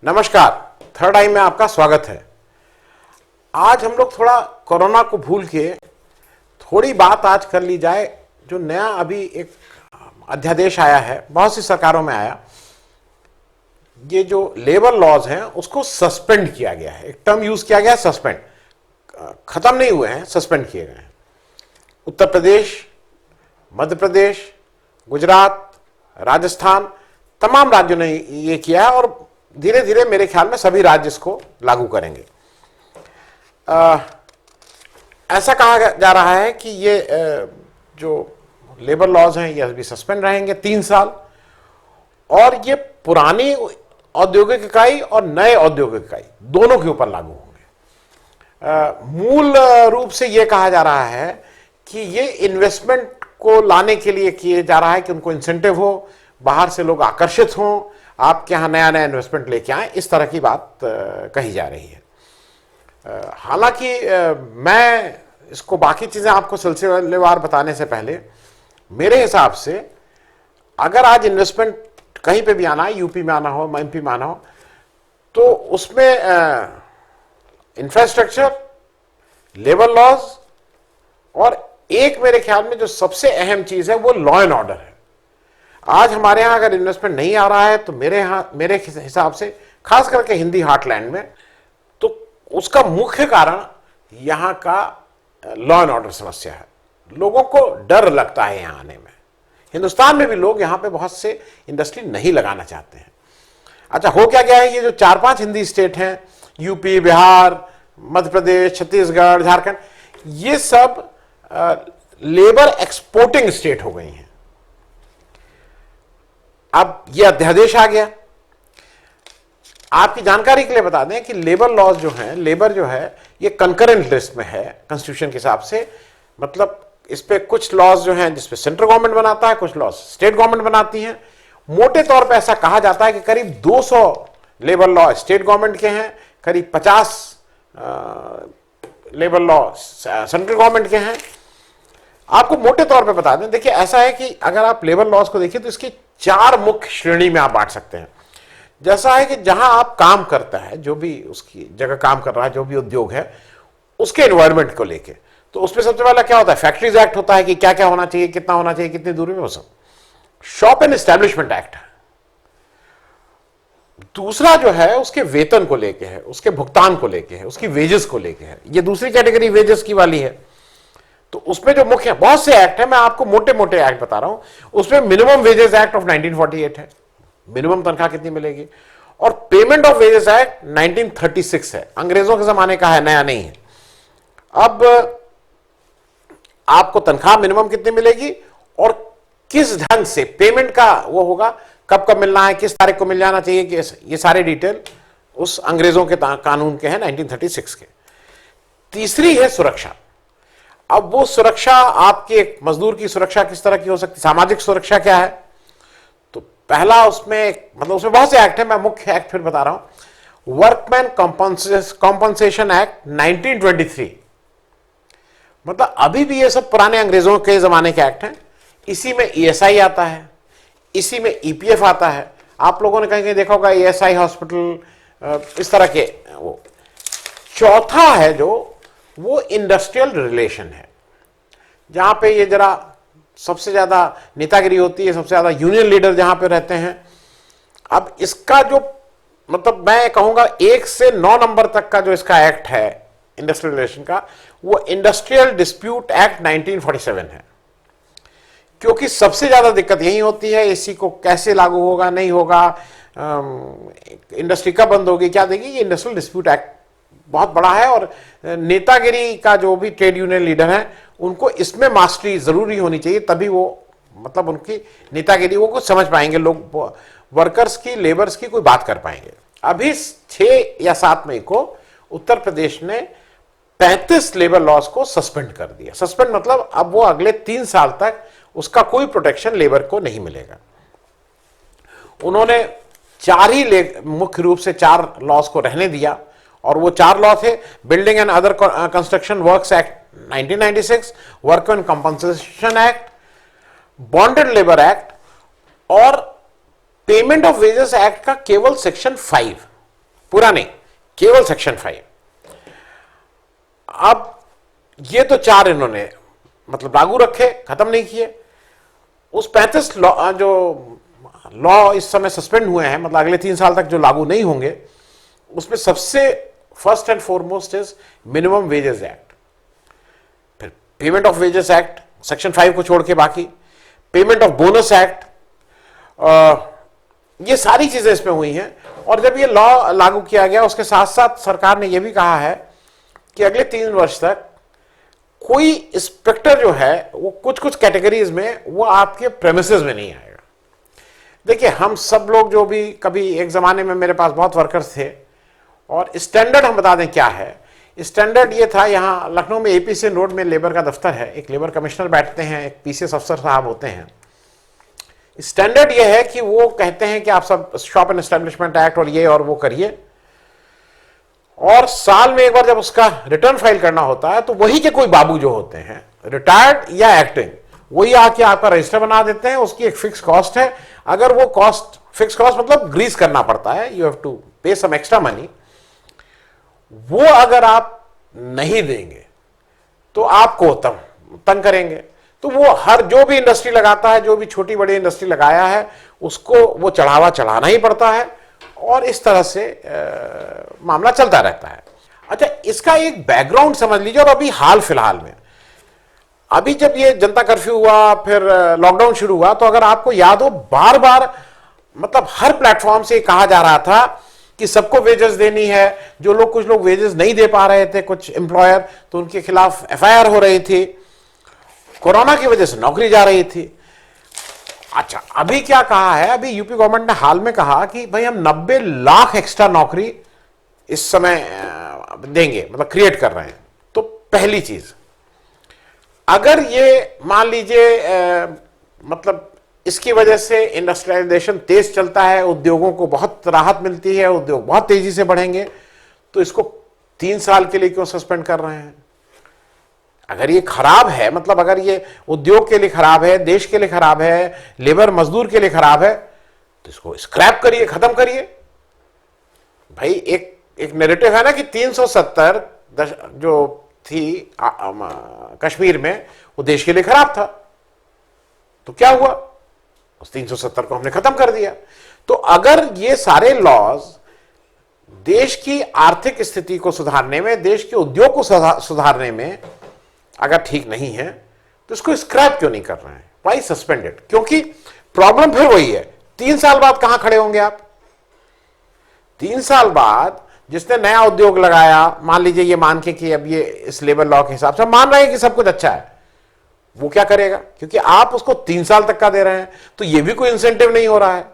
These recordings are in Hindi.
नमस्कार, थर्ड आई में आपका स्वागत है। आज हम लोग थोड़ा कोरोना को भूल के थोड़ी बात आज कर ली जाए। जो नया अभी एक अध्यादेश आया है, बहुत सी सरकारों में आया, ये जो लेबर लॉज हैं उसको सस्पेंड किया गया है। एक टर्म यूज किया गया है, सस्पेंड। खत्म नहीं हुए हैं, सस्पेंड किए गए हैं। उत्तर प्रदेश, मध्य प्रदेश, गुजरात, राजस्थान, तमाम राज्यों ने ये किया है और धीरे धीरे मेरे ख्याल में सभी राज्य इसको लागू करेंगे। ऐसा कहा जा रहा है कि ये जो लेबर लॉज हैं ये अभी सस्पेंड रहेंगे 3 साल, और ये पुरानी औद्योगिक इकाई और नए औद्योगिक इकाई दोनों के ऊपर लागू होंगे। मूल रूप से ये कहा जा रहा है कि ये इन्वेस्टमेंट को लाने के लिए किए जा रहा है कि उनको इंसेंटिव हो, बाहर से लोग आकर्षित हों, आपके यहाँ नया नया इन्वेस्टमेंट लेके आए, इस तरह की बात कही जा रही है। हालांकि मैं इसको बाकी चीज़ें आपको सिलसिलेवार बताने से पहले, मेरे हिसाब से अगर आज इन्वेस्टमेंट कहीं पे भी आना है, यूपी में आना हो, एमपी में आना हो, तो उसमें इंफ्रास्ट्रक्चर, लेबर लॉज और एक मेरे ख्याल में जो सबसे अहम चीज़ है वो लॉ एंड ऑर्डर है। आज हमारे यहाँ अगर इन्वेस्टमेंट नहीं आ रहा है तो मेरे हिसाब से, खास करके हिंदी हार्टलैंड में, तो उसका मुख्य कारण यहाँ का लॉ एंड ऑर्डर समस्या है। लोगों को डर लगता है यहाँ आने में। हिंदुस्तान में भी लोग यहाँ पे बहुत से इंडस्ट्री नहीं लगाना चाहते हैं। अच्छा, हो क्या गया है, ये जो 4-5 हिंदी स्टेट हैं, यूपी, बिहार, मध्य प्रदेश, छत्तीसगढ़, झारखंड, ये सब लेबर एक्सपोर्टिंग स्टेट हो गई हैं। अब ये अध्यादेश आ गया। आपकी जानकारी के लिए बता दें कि लेबर लॉज जो हैं, लेबर जो है ये कंकरेंट लिस्ट में है कॉन्स्टिट्यूशन के हिसाब से। मतलब इस पे कुछ लॉज जो हैं जिसपे सेंट्रल गवर्नमेंट बनाता है, कुछ लॉज स्टेट गवर्नमेंट बनाती हैं। मोटे तौर पे ऐसा कहा जाता है कि करीब 200 लेबर लॉ स्टेट गवर्नमेंट के हैं, करीब 50 लेबर लॉ सेंट्रल गवर्नमेंट के हैं। आपको मोटे तौर पे बता दें, देखिए ऐसा है कि अगर आप लेबर लॉज को देखिए तो इसकी 4 मुख्य श्रेणी में आप बांट सकते हैं। जैसा है कि जहां आप काम करता है, जो भी उसकी जगह काम कर रहा है, जो भी उद्योग है, उसके एनवायरमेंट को लेके, तो उसमें सबसे पहला क्या होता है, फैक्ट्रीज एक्ट होता है कि क्या क्या होना चाहिए, कितना होना चाहिए, कितनी दूरी में, वो सब। शॉप एंड एस्टेब्लिशमेंट एक्ट है। दूसरा जो है उसके वेतन को लेके है, उसके भुगतान को लेके है, उसकी वेजेस को लेके है। ये दूसरी कैटेगरी वेजेस की वाली है। तो उसमें जो मुख्य बहुत से एक्ट है, मैं आपको मोटे मोटे एक्ट बता रहा हूं। उसमें मिनिमम वेजेस एक्ट ऑफ 1948 है, मिनिमम तनख्वाह कितनी मिलेगी, और पेमेंट ऑफ वेजेस एक्ट 1936 है, अंग्रेजों के जमाने का है, नया नहीं है। अब आपको तनख्वाह मिनिमम कितनी मिलेगी और किस ढंग से पेमेंट का वो होगा, कब कब मिलना है, किस तारीख को मिल जाना चाहिए, कि ये सारे डिटेल उस अंग्रेजों के कानून के हैं 1936 के। तीसरी है सुरक्षा। अब वो सुरक्षा, आपके एक मजदूर की सुरक्षा किस तरह की हो सकती है, सामाजिक सुरक्षा क्या है। तो पहला उसमें, मतलब उसमें बहुत से एक्ट है, मैं मुख्य एक्ट फिर बता रहा हूं। वर्कमैन कॉम्पनसेशन एक्ट 1923, मतलब अभी भी ये सब पुराने अंग्रेजों के जमाने के एक्ट हैं। इसी में ईएसआई आता है, इसी में ईपीएफ आता है। आप लोगों ने कहीं कहीं देखा होगा ईएसआई हॉस्पिटल, इस तरह के वो। चौथा है जो वो इंडस्ट्रियल रिलेशन है, जहां पे ये जरा सबसे ज्यादा नेतागिरी होती है, सबसे ज्यादा यूनियन लीडर जहां पे रहते हैं। अब इसका जो, मतलब मैं कहूंगा 1 से 9 नंबर तक का जो इसका एक्ट है इंडस्ट्रियल रिलेशन का, वो इंडस्ट्रियल डिस्प्यूट एक्ट 1947 है। क्योंकि सबसे ज्यादा दिक्कत यही होती है, इसी को कैसे लागू होगा, नहीं होगा, इंडस्ट्री कब बंद होगी, क्या देगी। ये इंडस्ट्रियल डिस्प्यूट एक्ट बहुत बड़ा है, और नेतागिरी का जो भी ट्रेड यूनियन लीडर है उनको इसमें मास्टरी जरूरी होनी चाहिए, तभी वो, मतलब उनकी नेतागिरी वो कुछ समझ पाएंगे, लोग वर्कर्स की, लेबर्स की कोई बात कर पाएंगे। अभी 6 या 7 मई को उत्तर प्रदेश ने 35 लेबर लॉज को सस्पेंड कर दिया। सस्पेंड मतलब अब वो अगले 3 साल तक उसका कोई प्रोटेक्शन लेबर को नहीं मिलेगा। उन्होंने 4 ही मुख्य रूप से 4 लॉज को रहने दिया, और वो 4 लॉ थे, building and other construction works act 1996, workman compensation act, bonded labour act और पेमेंट ऑफ वेजेस एक्ट का केवल सेक्शन 5 पूरा नहीं, केवल सेक्शन 5। अब ये तो 4 इन्होंने मतलब लागू रखे, खत्म नहीं किए। उस 35 लॉ जो लॉ इस समय सस्पेंड हुए हैं, मतलब अगले 3 साल तक जो लागू नहीं होंगे, उसमें सबसे first and foremost is minimum wages act, फिर payment of wages act section 5 को छोड़ के बाकी, पेमेंट ऑफ बोनस एक्ट, ये सारी चीजें इसमें हुई हैं। और जब ये लॉ लागू किया गया, उसके साथ साथ सरकार ने यह भी कहा है कि अगले 3 वर्ष तक कोई इंस्पेक्टर जो है वो कुछ कुछ कैटेगरीज में वो आपके प्रेमिसेस में नहीं आएगा। देखिए, हम सब लोग जो भी कभी एक जमाने में मेरे पास बहुत वर्कर्स थे, और स्टैंडर्ड हम बता दें क्या है। स्टैंडर्ड ये था, यहाँ लखनऊ में एपीसी रोड में लेबर का दफ्तर है, एक लेबर कमिश्नर बैठते हैं, एक पीसीएस अफसर साहब होते हैं। स्टैंडर्ड ये है कि वो कहते हैं कि आप सब शॉप एंड एस्टेब्लिशमेंट एक्ट और ये और वो करिए, और साल में एक बार जब उसका रिटर्न फाइल करना होता है तो वही के कोई बाबू जो होते हैं रिटायर्ड या एक्टिंग, वही आके आपका रजिस्टर बना देते हैं। उसकी एक फिक्स कॉस्ट है, अगर वो कॉस्ट, फिक्स कॉस्ट मतलब ग्रीस करना पड़ता है, यू हैव टू पे सम एक्स्ट्रा मनी, वो अगर आप नहीं देंगे तो आपको तंग करेंगे। तो वो हर जो भी इंडस्ट्री लगाता है, जो भी छोटी बड़ी इंडस्ट्री लगाया है, उसको वो चढ़ावा चढ़ाना ही पड़ता है, और इस तरह से मामला चलता रहता है। अच्छा, इसका एक बैकग्राउंड समझ लीजिए। और अभी हाल फिलहाल में, अभी जब ये जनता कर्फ्यू हुआ, फिर लॉकडाउन शुरू हुआ, तो अगर आपको याद हो, बार बार मतलब हर प्लेटफॉर्म से कहा जा रहा था कि सबको वेजेस देनी है। जो लोग, कुछ लोग वेजेस नहीं दे पा रहे थे, कुछ एम्प्लॉयर, तो उनके खिलाफ एफआईआर हो रही थी, कोरोना की वजह से नौकरी जा रही थी। अच्छा, अभी क्या कहा है, अभी यूपी गवर्नमेंट ने हाल में कहा कि भाई हम 90 लाख एक्स्ट्रा नौकरी इस समय देंगे, मतलब क्रिएट कर रहे हैं। तो पहली चीज, अगर ये मान लीजिए मतलब इसकी वजह से इंडस्ट्रियलाइजेशन तेज चलता है, उद्योगों को बहुत राहत मिलती है, उद्योग बहुत तेजी से बढ़ेंगे, तो इसको 3 साल के लिए क्यों सस्पेंड कर रहे हैं? अगर ये खराब है, मतलब अगर ये उद्योग के लिए खराब है, देश के लिए खराब है, लेबर मजदूर के लिए खराब है, तो इसको स्क्रैप करिए, खत्म करिए। भाई एक नैरेटिव है ना कि 370 जो थी कश्मीर में, वो देश के लिए खराब था, तो क्या हुआ, उस 370 को हमने खत्म कर दिया। तो अगर ये सारे लॉज देश की आर्थिक स्थिति को सुधारने में, देश के उद्योग को सुधारने में अगर ठीक नहीं है, तो इसको स्क्रैप क्यों नहीं कर रहे हैं? Y suspended? क्योंकि प्रॉब्लम फिर वही है, 3 साल बाद कहां खड़े होंगे आप? 3 साल बाद जिसने नया उद्योग लगाया, मान लीजिए ये मान के कि अब ये इस लेबर लॉ के हिसाब से मान रहे हैं कि सब कुछ अच्छा है, वो क्या करेगा? क्योंकि आप उसको 3 साल तक का दे रहे हैं, तो ये भी कोई इंसेंटिव नहीं हो रहा है।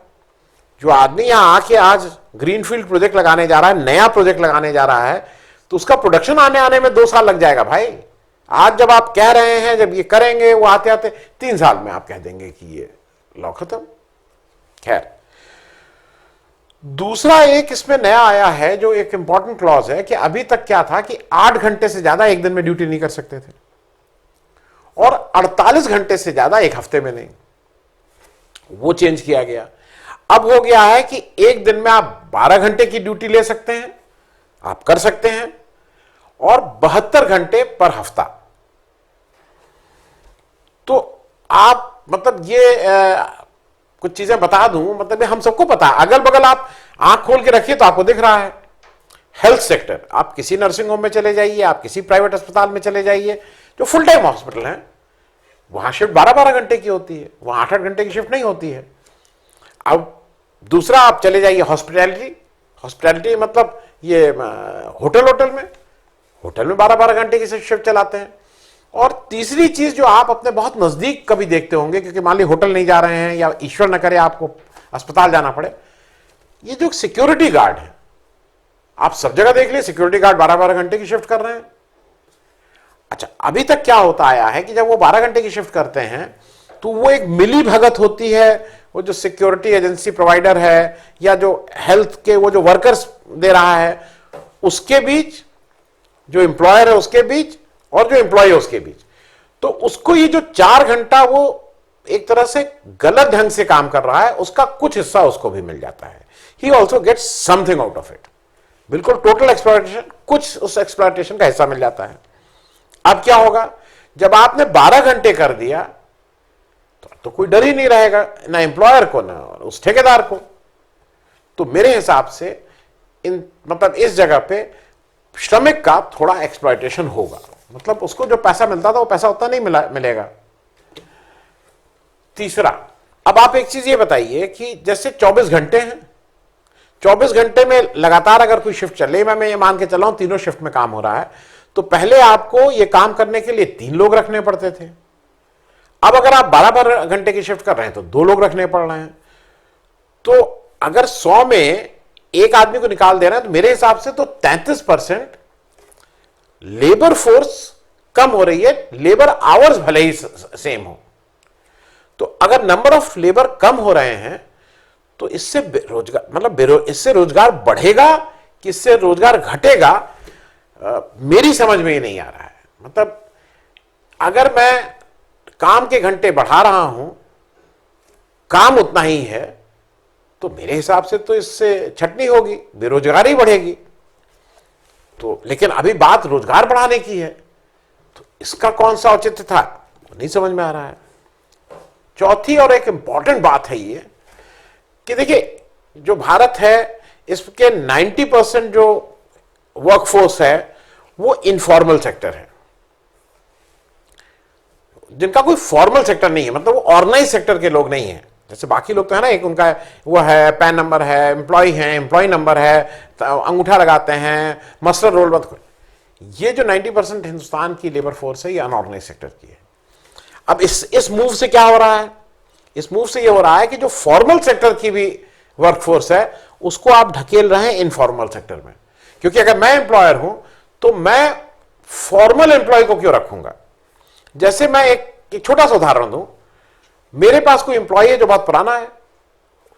जो आदमी यहां आके आज ग्रीनफील्ड प्रोजेक्ट लगाने जा रहा है, नया प्रोजेक्ट लगाने जा रहा है, तो उसका प्रोडक्शन आने में 2 साल लग जाएगा भाई। आज जब आप कह रहे हैं जब ये करेंगे, वो आते आते 3 साल में आप कह देंगे कि ये लॉ खत्म। खैर, दूसरा एक इसमें नया आया है जो एक इंपॉर्टेंट क्लॉज है कि अभी तक क्या था कि 8 घंटे से ज्यादा एक दिन में ड्यूटी नहीं कर सकते थे, और 48 घंटे से ज्यादा एक हफ्ते में नहीं। वो चेंज किया गया। अब हो गया है कि एक दिन में आप 12 घंटे की ड्यूटी ले सकते हैं, आप कर सकते हैं, और 72 घंटे पर हफ्ता। तो आप मतलब ये कुछ चीजें बता दूं, मतलब हम सबको पता है, अगल बगल आप आंख खोल के रखिए तो आपको दिख रहा है। हेल्थ सेक्टर, आप किसी नर्सिंग होम में चले जाइए, आप किसी प्राइवेट अस्पताल में चले जाइए जो फुल टाइम हॉस्पिटल है, वहां शिफ्ट 12-12 घंटे की होती है, वहां 8-8 घंटे की शिफ्ट नहीं होती है। अब दूसरा आप चले जाइए हॉस्पिटैलिटी, हॉस्पिटैलिटी मतलब ये होटल में 12-12 घंटे की शिफ्ट चलाते हैं। और तीसरी चीज जो आप अपने बहुत नजदीक कभी देखते होंगे, क्योंकि मान ली होटल नहीं जा रहे हैं या ईश्वर न करे आपको अस्पताल जाना पड़े, ये जो सिक्योरिटी गार्ड है, आप सब जगह देख लिए सिक्योरिटी गार्ड 12-12 घंटे की शिफ्ट कर रहे हैं। अच्छा, अभी तक क्या होता आया है कि जब वो 12 घंटे की शिफ्ट करते हैं तो वो एक मिली भगत होती है, वो जो सिक्योरिटी एजेंसी प्रोवाइडर है या जो हेल्थ के वो जो वर्कर्स दे रहा है उसके बीच, जो एम्प्लॉयर है उसके बीच, और जो एम्प्लॉय है उसके बीच। तो उसको ये जो 4 घंटा वो एक तरह से गलत ढंग से काम कर रहा है, उसका कुछ हिस्सा उसको भी मिल जाता है। He also gets something out of it. बिल्कुल टोटल एक्सप्लॉयटेशन, कुछ उस एक्सप्लॉयटेशन का हिस्सा मिल जाता है। अब क्या होगा, जब आपने 12 घंटे कर दिया तो कोई डर ही नहीं रहेगा, ना एम्प्लॉयर को ना उस ठेकेदार को। तो मेरे हिसाब से मतलब इस जगह पे श्रमिक का थोड़ा एक्सप्लॉयटेशन होगा, मतलब उसको जो पैसा मिलता था वो पैसा उतना नहीं मिलेगा। तीसरा, अब आप एक चीज ये बताइए कि जैसे 24 घंटे हैं, 24 घंटे में लगातार अगर कोई शिफ्ट चले, मैं ये मान के चला हूं तीनों शिफ्ट में काम हो रहा है, तो पहले आपको ये काम करने के लिए 3 लोग रखने पड़ते थे। अब अगर आप 12 घंटे की शिफ्ट कर रहे हैं तो 2 लोग रखने पड़ रहे हैं। तो अगर 100 में एक आदमी को निकाल दे रहे हैं तो मेरे हिसाब से तो 33% लेबर फोर्स कम हो रही है, लेबर आवर्स भले ही सेम हो। तो अगर नंबर ऑफ लेबर कम हो रहे हैं तो इससे रोजगार, मतलब इससे रोजगार बढ़ेगा कि इससे रोजगार घटेगा, मेरी समझ में ही नहीं आ रहा है। मतलब अगर मैं काम के घंटे बढ़ा रहा हूं, काम उतना ही है, तो मेरे हिसाब से तो इससे छटनी होगी, बेरोजगारी बढ़ेगी। तो लेकिन अभी बात रोजगार बढ़ाने की है, तो इसका कौन सा औचित्य था, नहीं समझ में आ रहा है। चौथी और एक इंपॉर्टेंट बात है ये कि देखिए, जो भारत है इसके 90% जो वर्कफोर्स है वो इनफॉर्मल सेक्टर है, जिनका कोई फॉर्मल सेक्टर नहीं है, मतलब वो ऑर्गेनाइज सेक्टर के लोग नहीं है। जैसे बाकी लोग तो है ना, एक उनका वो है, पैन नंबर है, एम्प्लॉय है, एम्प्लॉय नंबर है, अंगूठा लगाते हैं, मस्टर रोल बंद। ये जो 90% हिंदुस्तान की लेबर फोर्स है ये अनऑर्गेनाइज सेक्टर की है। अब इस मूव से क्या हो रहा है, इस मूव से ये हो रहा है कि जो फॉर्मल सेक्टर की भी वर्कफोर्स है उसको आप ढकेल रहे हैं इनफॉर्मल सेक्टर में। क्योंकि अगर मैं एम्प्लॉयर हूं तो मैं फॉर्मल एम्प्लॉय को क्यों रखूंगा। जैसे मैं एक छोटा सा उदाहरण दूं, मेरे पास कोई एम्प्लॉय है जो बहुत पुराना है,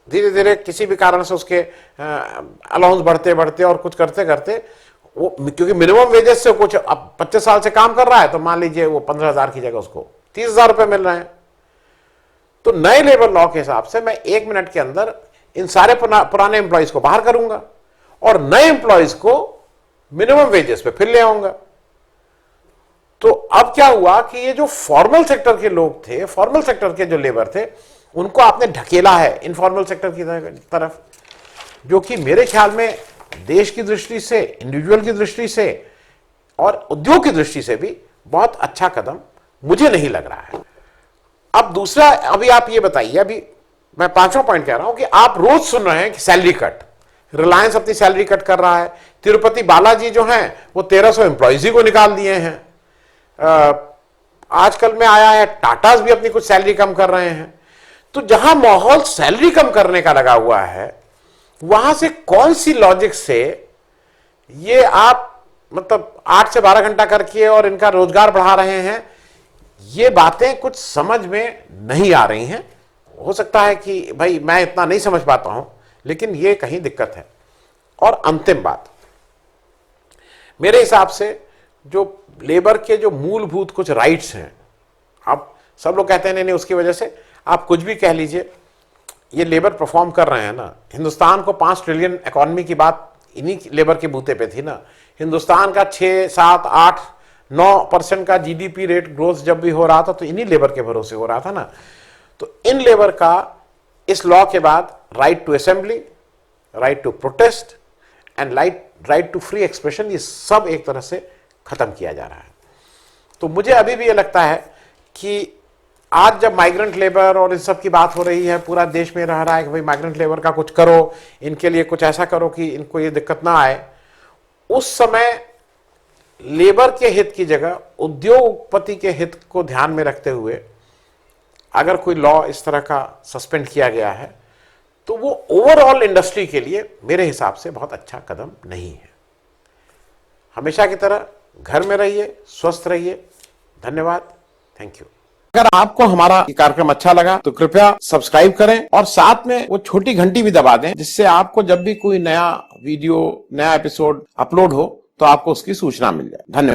धीरे धीरे किसी भी कारण से उसके अलाउंस बढ़ते बढ़ते और कुछ करते करते वो, क्योंकि मिनिमम वेजेस से कुछ अब 25 साल से काम कर रहा है, तो मान लीजिए वो 15,000 की जगह उसको 30,000 रुपए मिल रहे हैं। तो नए लेबर लॉ के हिसाब से मैं 1 मिनट के अंदर इन सारे पुराने एम्प्लॉयज को बाहर करूंगा और नए एम्प्लॉयज को मिनिमम वेजेस पे फिर ले आऊंगा। तो अब क्या हुआ कि ये जो फॉर्मल सेक्टर के लोग थे, फॉर्मल सेक्टर के जो लेबर थे, उनको आपने ढकेला है इनफॉर्मल सेक्टर की तरफ, जो कि मेरे ख्याल में देश की दृष्टि से, इंडिविजुअल की दृष्टि से और उद्योग की दृष्टि से भी बहुत अच्छा कदम मुझे नहीं लग रहा है। अब दूसरा, अभी आप ये बताइए, अभी मैं 5वां पॉइंट कह रहा हूं कि आप रोज सुन रहे हैं कि सैलरी कट, रिलायंस अपनी सैलरी कट कर रहा है, तिरुपति बालाजी जो हैं वो 1300 एम्प्लॉयज को निकाल दिए हैं, आजकल में आया है टाटास भी अपनी कुछ सैलरी कम कर रहे हैं। तो जहां माहौल सैलरी कम करने का लगा हुआ है, वहां से कौन सी लॉजिक से ये आप मतलब 8 से 12 घंटा करके और इनका रोजगार बढ़ा रहे हैं, ये बातें कुछ समझ में नहीं आ रही हैं। हो सकता है कि भाई मैं इतना नहीं समझ पाता हूं, लेकिन ये कहीं दिक्कत है। और अंतिम बात, मेरे हिसाब से जो लेबर के जो मूलभूत कुछ राइट्स हैं, अब सब लोग कहते हैं नहीं नहीं उसकी वजह से आप कुछ भी कह लीजिए, ये लेबर परफॉर्म कर रहे हैं ना। हिंदुस्तान को 5 ट्रिलियन इकोनॉमी की बात इन्हीं लेबर के बूते पे थी ना। हिंदुस्तान का 6, 7, 8, 9% का जीडीपी रेट ग्रोथ जब भी हो रहा था तो इन्हीं लेबर के भरोसे हो रहा था ना। तो इन लेबर का इस लॉ के बाद right to assembly, right to protest and right to free expression, ये सब एक तरह से खत्म किया जा रहा है। तो मुझे अभी भी ये लगता है कि आज जब माइग्रेंट लेबर और इन सब की बात हो रही है, पूरा देश में रह रहा है कि भाई माइग्रेंट लेबर का कुछ करो, इनके लिए कुछ ऐसा करो कि इनको ये दिक्कत ना आए, उस समय लेबर के हित की जगह उद्योगपति के हित को ध्यान में रखते हुए अगर कोई लॉ इस तरह का सस्पेंड किया गया है तो वो ओवरऑल इंडस्ट्री के लिए मेरे हिसाब से बहुत अच्छा कदम नहीं है। हमेशा की तरह घर में रहिए, स्वस्थ रहिए। धन्यवाद, थैंक यू। अगर आपको हमारा कार्यक्रम अच्छा लगा तो कृपया सब्सक्राइब करें और साथ में वो छोटी घंटी भी दबा दें, जिससे आपको जब भी कोई नया वीडियो, नया एपिसोड अपलोड हो तो आपको उसकी सूचना मिल जाए। धन्यवाद।